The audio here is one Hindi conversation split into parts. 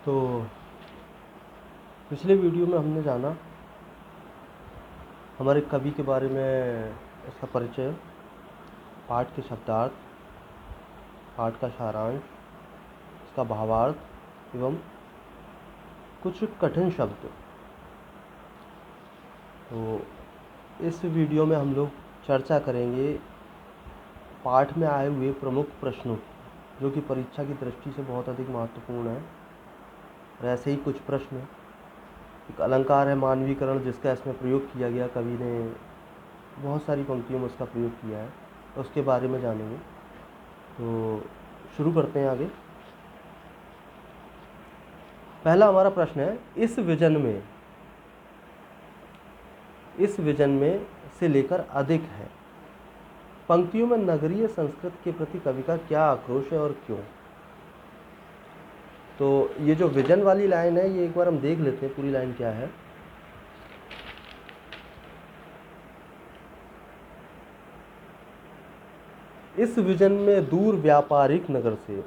तो पिछले वीडियो में हमने जाना हमारे कवि के बारे में, इसका परिचय, पाठ के शब्दार्थ, पाठ का सारांश, इसका भावार्थ एवं कुछ कठिन शब्द। तो इस वीडियो में हम लोग चर्चा करेंगे पाठ में आए हुए प्रमुख प्रश्नों, जो कि परीक्षा की दृष्टि से बहुत अधिक महत्वपूर्ण है। और ऐसे ही कुछ प्रश्न, एक अलंकार है मानवीकरण, जिसका इसमें प्रयोग किया गया, कवि ने बहुत सारी पंक्तियों में उसका प्रयोग किया है, तो उसके बारे में जानेंगे। तो शुरू करते हैं आगे। पहला हमारा प्रश्न है, इस विजन में से लेकर अधिक है पंक्तियों में नगरीय संस्कृत के प्रति कवि का क्या आक्रोश है और क्यों। तो ये जो विजन वाली लाइन है, ये एक बार हम देख लेते हैं पूरी लाइन क्या है। इस विजन में दूर व्यापारिक नगर से,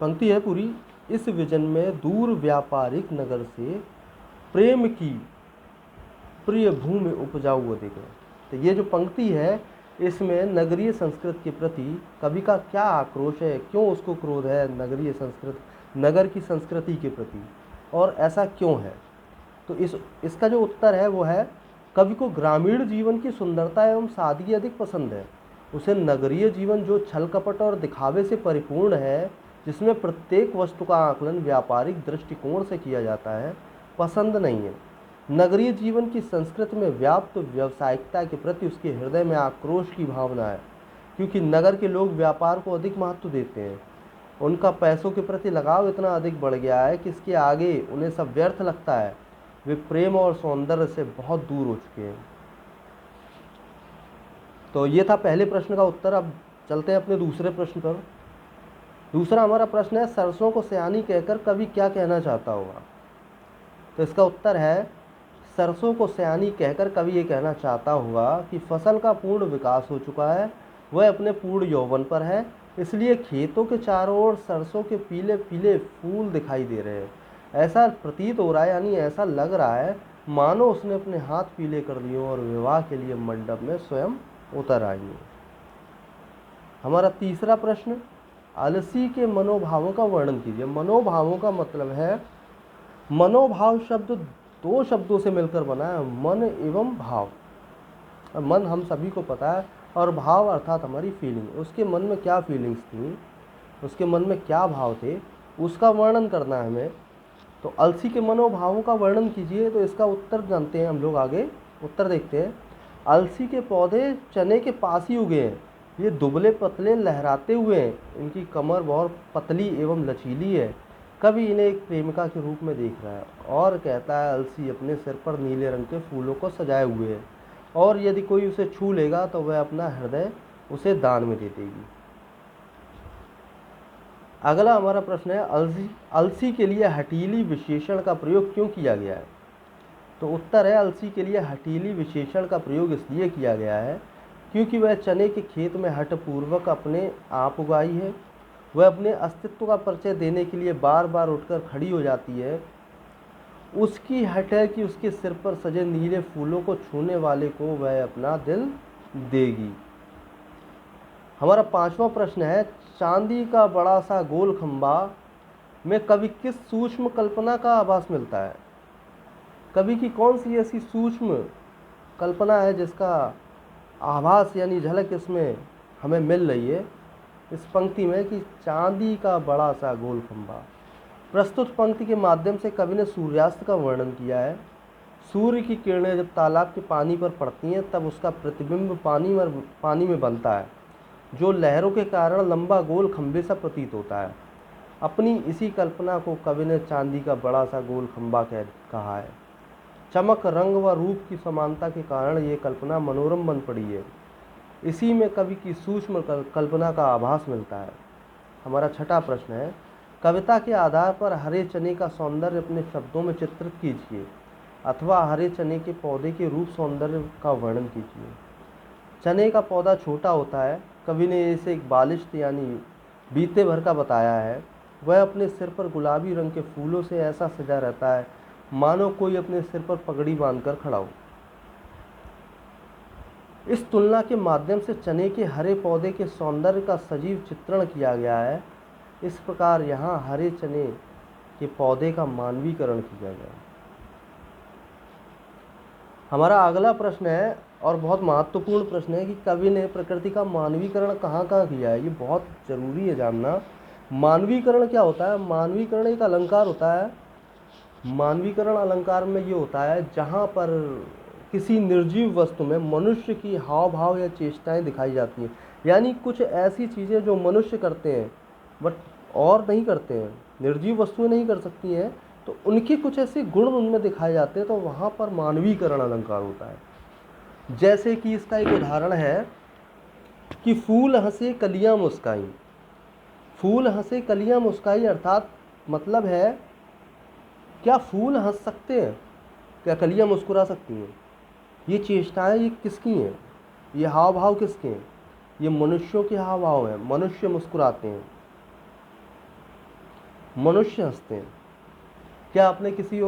पंक्ति है पूरी, इस विजन में दूर व्यापारिक नगर से प्रेम की प्रिय भूमि उपजाऊ अधिक है। तो ये जो पंक्ति है, इसमें नगरीय संस्कृत के प्रति कवि का क्या आक्रोश है, क्यों उसको क्रोध है नगरीय संस्कृत, नगर की संस्कृति के प्रति, और ऐसा क्यों है। तो इसका जो उत्तर है वो है, कवि को ग्रामीण जीवन की सुंदरता एवं सादगी अधिक पसंद है। उसे नगरीय जीवन जो छल कपट और दिखावे से परिपूर्ण है, जिसमें प्रत्येक वस्तु का आकलन व्यापारिक दृष्टिकोण से किया जाता है, पसंद नहीं है। नगरीय जीवन की संस्कृति में व्याप्त व्यावसायिकता के प्रति उसके हृदय में आक्रोश की भावना है, क्योंकि नगर के लोग व्यापार को अधिक महत्व देते हैं। उनका पैसों के प्रति लगाव इतना अधिक बढ़ गया है कि इसके आगे उन्हें सब व्यर्थ लगता है। वे प्रेम और सौंदर्य से बहुत दूर हो चुके हैं। तो ये था पहले प्रश्न का उत्तर। अब चलते हैं अपने दूसरे प्रश्न पर। दूसरा हमारा प्रश्न है, सरसों को सयानी कहकर कवि क्या कहना चाहता होगा। तो इसका उत्तर है, सरसों को सयानी कहकर कवि ये कहना चाहता होगा कि फसल का पूर्ण विकास हो चुका है, वह अपने पूर्ण यौवन पर है, इसलिए खेतों के चारों ओर सरसों के पीले पीले फूल दिखाई दे रहे हैं। ऐसा प्रतीत हो रहा है, यानी ऐसा लग रहा है मानो उसने अपने हाथ पीले कर दिए और विवाह के लिए मंडप में स्वयं उतर आई है। हमारा तीसरा प्रश्न, अलसी के मनोभावों का वर्णन कीजिए। मनोभावों का मतलब है, मनोभाव शब्द दो शब्दों से मिलकर बना है, मन एवं भाव। मन हम सभी को पता है, और भाव अर्थात हमारी फीलिंग। उसके मन में क्या फीलिंग्स थी, उसके मन में क्या भाव थे, उसका वर्णन करना है हमें। तो अलसी के मनोभावों का वर्णन कीजिए। तो इसका उत्तर जानते हैं हम लोग, आगे उत्तर देखते हैं। अलसी के पौधे चने के पास ही उगे हैं, ये दुबले पतले लहराते हुए हैं, इनकी कमर बहुत पतली एवं लचीली है। कवि इन्हें एक प्रेमिका के रूप में देख रहा है और कहता है, अलसी अपने सिर पर नीले रंग के फूलों को सजाए हुए है, और यदि कोई उसे छू लेगा तो वह अपना हृदय उसे दान में दे देगी। अगला हमारा प्रश्न है, अलसी के लिए हठीली विशेषण का प्रयोग क्यों किया गया है। तो उत्तर है, अलसी के लिए हठीली विशेषण का प्रयोग इसलिए किया गया है क्योंकि वह चने के खेत में हठपूर्वक अपने आप उगाई है। वह अपने अस्तित्व का परिचय देने के लिए बार बार उठकर खड़ी हो जाती है। उसकी हठ है कि उसके सिर पर सजे नीले फूलों को छूने वाले को वह अपना दिल देगी। हमारा पांचवा प्रश्न है, चांदी का बड़ा सा गोल खंबा में कवि किस सूक्ष्म कल्पना का आभास मिलता है। कवि की कौन सी ऐसी सूक्ष्म कल्पना है जिसका आभास यानी झलक इसमें हमें मिल रही है इस पंक्ति में, कि चांदी का बड़ा सा गोल खंबा। प्रस्तुत पंक्ति के माध्यम से कवि ने सूर्यास्त का वर्णन किया है। सूर्य की किरणें जब तालाब के पानी पर पड़ती हैं, तब उसका प्रतिबिंब पानी में बनता है, जो लहरों के कारण लंबा गोल खंबे सा प्रतीत होता है। अपनी इसी कल्पना को कवि ने चांदी का बड़ा सा गोल खंबा कहा है। चमक, रंग व रूप की समानता के कारण ये कल्पना मनोरम बन पड़ी है। इसी में कवि की सूक्ष्म कल्पना का आभास मिलता है। हमारा छठा प्रश्न है, कविता के आधार पर हरे चने का सौंदर्य अपने शब्दों में चित्रित कीजिए, अथवा हरे चने के पौधे के रूप सौंदर्य का वर्णन कीजिए। चने का पौधा छोटा होता है, कवि ने इसे एक बालिश्त यानी बीते भर का बताया है। वह अपने सिर पर गुलाबी रंग के फूलों से ऐसा सजा रहता है मानो कोई अपने सिर पर पगड़ी बांधकर खड़ा हो। इस तुलना के माध्यम से चने के हरे पौधे के सौंदर्य का सजीव चित्रण किया गया है। इस प्रकार यहाँ हरे चने के पौधे का मानवीकरण किया गया है। हमारा अगला प्रश्न है और बहुत महत्वपूर्ण प्रश्न है कि कवि ने प्रकृति का मानवीकरण कहाँ कहाँ किया है। ये बहुत जरूरी है जानना। मानवीकरण क्या होता है? मानवीकरण एक अलंकार होता है। मानवीकरण अलंकार में ये होता है जहाँ पर किसी निर्जीव वस्तु में मनुष्य की हाव भाव या चेष्टाएं दिखाई जाती हैं, यानी कुछ ऐसी चीज़ें जो मनुष्य करते हैं बट और नहीं करते हैं, निर्जीव वस्तुएं नहीं कर सकती हैं, तो उनके कुछ ऐसे गुण उनमें दिखाए जाते हैं, तो वहाँ पर मानवीकरण अलंकार होता है। जैसे कि इसका एक उदाहरण है कि फूल हंसे कलियां मुस्काई। फूल हंसे कलियां मुस्काई अर्थात मतलब है क्या फूल हंस सकते हैं? क्या कलियां मुस्कुरा सकती हैं? ये चेष्टाएं ये किसकी हैं? ये हाव भाव किसके हैं? ये मनुष्यों के हाव भाव हैं। मनुष्य मुस्कुराते हैं, मनुष्य हंसते हैं। क्या आपने किसी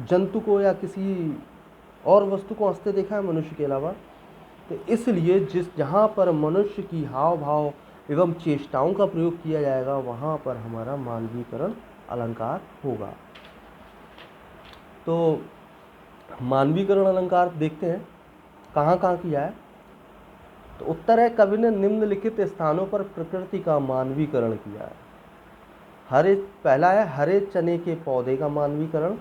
जंतु को या किसी और वस्तु को हंसते देखा है मनुष्य के अलावा? तो इसलिए जहाँ पर मनुष्य की हाव भाव एवं चेष्टाओं का प्रयोग किया जाएगा वहाँ पर हमारा मानवीकरण अलंकार होगा। तो मानवीकरण अलंकार देखते हैं कहाँ कहाँ किया है। तो उत्तर है कवि ने निम्नलिखित स्थानों पर प्रकृति का मानवीकरण किया है। पहला है हरे चने के पौधे का मानवीकरण,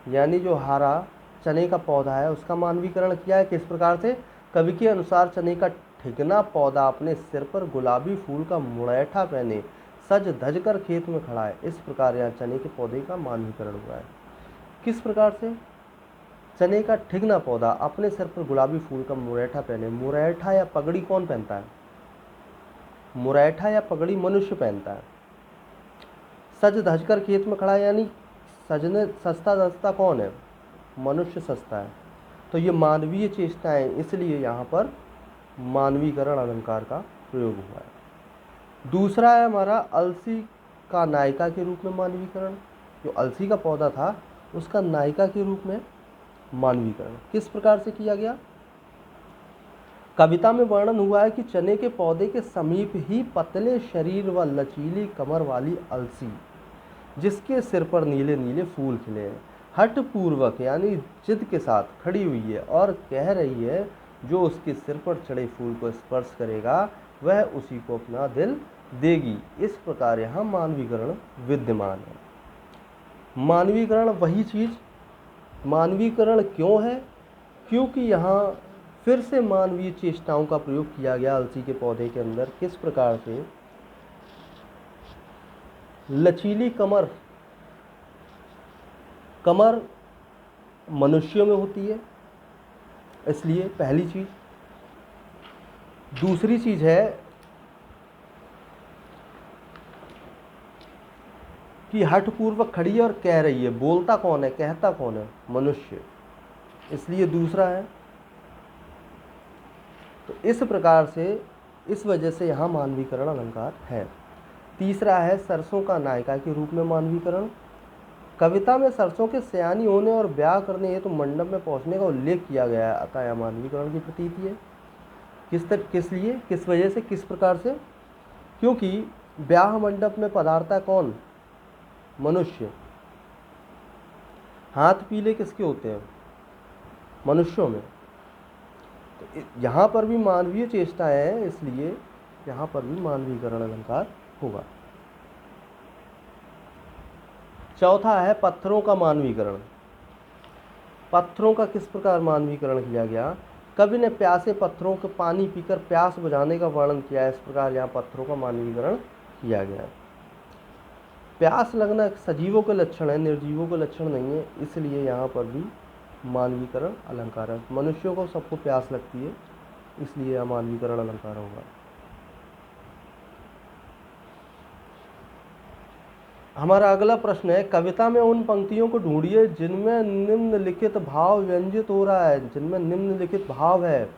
यानी जो हरा चने का पौधा है उसका मानवीकरण किया है। किस प्रकार से? कवि के अनुसार चने का ठिगना पौधा अपने सिर पर गुलाबी फूल का मुरैठा पहने सज धज कर खेत में खड़ा है। इस प्रकार यहाँ चने के पौधे का मानवीकरण हुआ है। किस प्रकार से? चने का ठिगना पौधा अपने सिर पर गुलाबी फूल का मुरैठा पहने। मुरैठा या पगड़ी कौन पहनता है? मुरैठा या पगड़ी मनुष्य पहनता है। सज धज कर खेत में खड़ा है, यानी सजने सस्ता धजता कौन है? मनुष्य सस्ता है। तो ये मानवीय चेष्टाएं, इसलिए यहाँ पर मानवीकरण अलंकार का प्रयोग हुआ है। दूसरा है हमारा अलसी का नायिका के रूप में मानवीकरण। जो अलसी का पौधा था उसका नायिका के रूप में मानवीकरण किस प्रकार से किया गया? कविता में वर्णन हुआ है कि चने के पौधे के समीप ही पतले शरीर व लचीली कमर वाली अलसी, जिसके सिर पर नीले नीले फूल खिले हैं, हठ पूर्वक यानी जिद के साथ खड़ी हुई है और कह रही है जो उसके सिर पर चढ़े फूल को स्पर्श करेगा वह उसी को अपना दिल देगी। इस प्रकार यहाँ मानवीकरण विद्यमान है। मानवीकरण वही चीज़, मानवीकरण क्यों है? क्योंकि यहाँ फिर से मानवीय चेष्टाओं का प्रयोग किया गया अलसी के पौधे के अंदर। किस प्रकार से? लचीली कमर, कमर मनुष्यों में होती है, इसलिए पहली चीज। दूसरी चीज है कि हठपूर्वक खड़ी है और कह रही है। बोलता कौन है? कहता कौन है? मनुष्य, इसलिए दूसरा है। तो इस प्रकार से, इस वजह से यहाँ मानवीकरण अलंकार है। तीसरा है सरसों का नायिका के रूप में मानवीकरण। कविता में सरसों के सयानी होने और ब्याह करने हेतु मंडप में पहुंचने का उल्लेख किया गया है, अतः यह मानवीकरण की प्रतीति है। किस लिए, किस वजह से, किस प्रकार से? क्योंकि ब्याह मंडप में पधारता कौन? मनुष्य। हाथ पीले किसके होते हैं? मनुष्यों में। तो यहाँ पर भी मानवीय चेष्टाएं हैं, इसलिए यहाँ पर भी मानवीकरण अलंकार होगा। चौथा है पत्थरों का मानवीकरण। पत्थरों का किस प्रकार मानवीकरण किया गया? कवि ने प्यासे पत्थरों के पानी पीकर प्यास बुझाने का वर्णन किया है। इस प्रकार यहाँ पत्थरों का मानवीकरण किया गया है। प्यास लगना सजीवों के लक्षण है, निर्जीवों के लक्षण नहीं है, इसलिए यहाँ पर भी मानवीकरण अलंकार है। मनुष्यों को सबको प्यास लगती है, इसलिए यह मानवीकरण अलंकार होगा। हमारा अगला प्रश्न है कविता में उन पंक्तियों को ढूंढिए जिनमें निम्नलिखित भाव व्यंजित हो रहा है, जिनमें निम्नलिखित भाव है,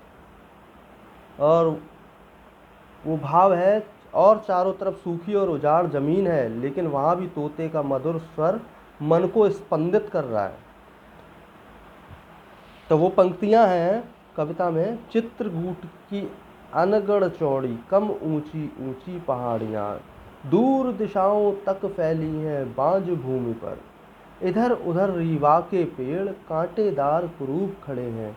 और वो भाव है और चारों तरफ सूखी और उजाड़ जमीन है, लेकिन वहाँ भी तोते का मधुर स्वर मन को स्पंदित कर रहा है। तो वो पंक्तियाँ हैं कविता में, चित्रकूट की अनगढ़ चौड़ी कम ऊंची ऊंची पहाड़ियाँ, दूर दिशाओं तक फैली हैं बांझ भूमि पर, इधर उधर रीवा के पेड़ कांटेदार कुरूप खड़े हैं,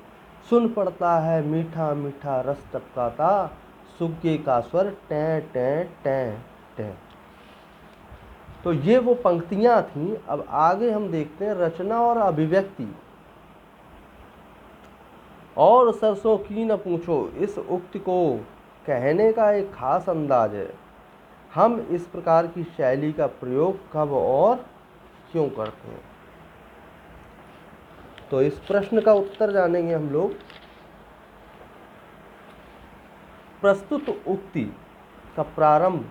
सुन पड़ता है मीठा मीठा रस टपकाता, सुग्गे का स्वर टें टें टें टें। तो ये वो पंक्तियाँ थीं। अब आगे हम देखते हैं रचना और अभिव्यक्ति। और सरसों की न पूछो, इस उक्ति को कहने का एक खास अंदाज है। हम इस प्रकार की शैली का प्रयोग कब और क्यों करते हैं? तो इस प्रश्न का उत्तर जानेंगे हम लोग। प्रस्तुत उक्ति का प्रारंभ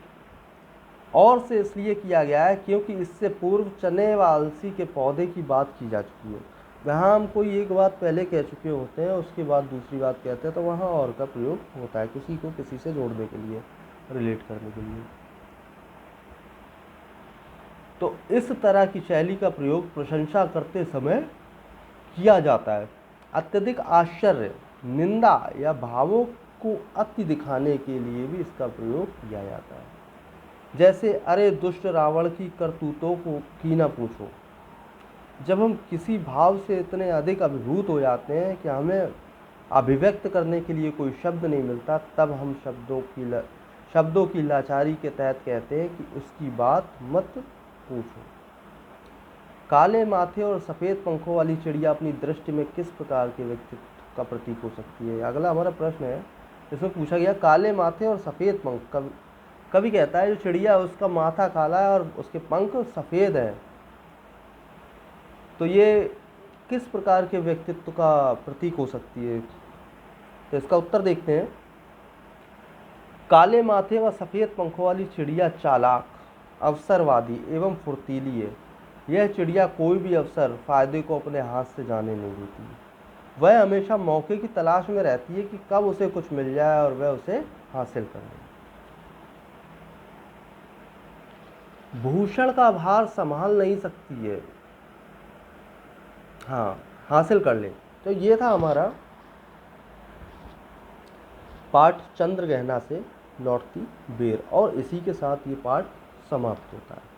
और से इसलिए किया गया है क्योंकि इससे पूर्व चने व अलसी के पौधे की बात की जा चुकी है। वहाँ हम कोई एक बात पहले कह चुके होते हैं, उसके बाद दूसरी बात कहते हैं, तो वहाँ और का प्रयोग होता है किसी को किसी से जोड़ने के लिए, रिलेट करने के लिए। तो इस तरह की शैली का प्रयोग प्रशंसा करते समय किया जाता है। अत्यधिक आश्चर्य, निंदा या भावों को अति दिखाने के लिए भी इसका प्रयोग किया जाता है। जैसे अरे दुष्ट रावण की करतूतों को की ना पूछो। जब हम किसी भाव से इतने अधिक अभिभूत हो जाते हैं कि हमें अभिव्यक्त करने के लिए कोई शब्द नहीं मिलता, तब हम शब्दों की लाचारी के तहत कहते हैं कि उसकी बात मत पूछो। काले माथे और सफ़ेद पंखों वाली चिड़िया अपनी दृष्टि में किस प्रकार के व्यक्तित्व का प्रतीक हो सकती है? अगला हमारा प्रश्न है, इसमें पूछा गया काले माथे और सफ़ेद पंख। कवि कहता है जो चिड़िया है उसका माथा काला है और उसके पंख सफ़ेद हैं, तो ये किस प्रकार के व्यक्तित्व का प्रतीक हो सकती है? तो इसका उत्तर देखते हैं। काले माथे व सफ़ेद पंखों वाली चिड़िया चालाक, अवसरवादी एवं फुर्तीली है। यह चिड़िया कोई भी अवसर फायदे को अपने हाथ से जाने नहीं देती। वह हमेशा मौके की तलाश में रहती है कि कब उसे कुछ मिल जाए और वह उसे हासिल कर ले। भूषण का भार संभाल नहीं सकती है, हाँ हासिल कर ले। तो ये था हमारा पाठ चंद्रगहना से लौटती बेर, और इसी के साथ ये पाठ समाप्त होता है।